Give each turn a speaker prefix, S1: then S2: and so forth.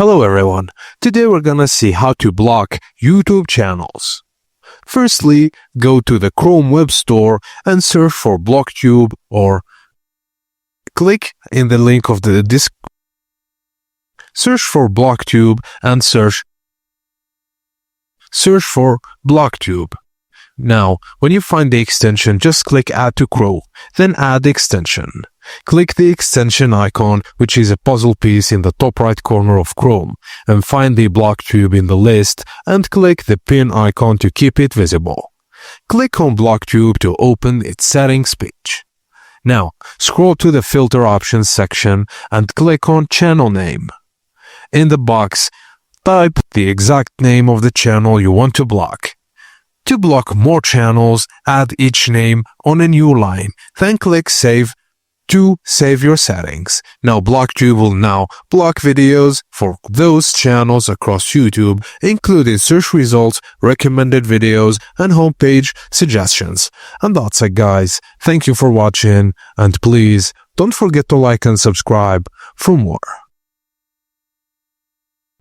S1: Hello everyone, today we're gonna see how to block YouTube channels. Firstly, go to the Chrome Web Store and search for BlockTube or click in the link of the description. Search for BlockTube and search for BlockTube. Now, when you find the extension, just click Add to Chrome, then add the extension. Click the extension icon, which is a puzzle piece in the top right corner of Chrome, and find the BlockTube in the list and click the pin icon to keep it visible. Click on BlockTube to open its settings page. Now, scroll to the filter options section and click on channel name. In the box, type the exact name of the channel you want to block. To block more channels, add each name on a new line, then click Save to save your settings. Now BlockTube will now block videos for those channels across YouTube, including search results, recommended videos, and homepage suggestions. And that's it, guys. Thank you for watching, and please don't forget to like and subscribe for more.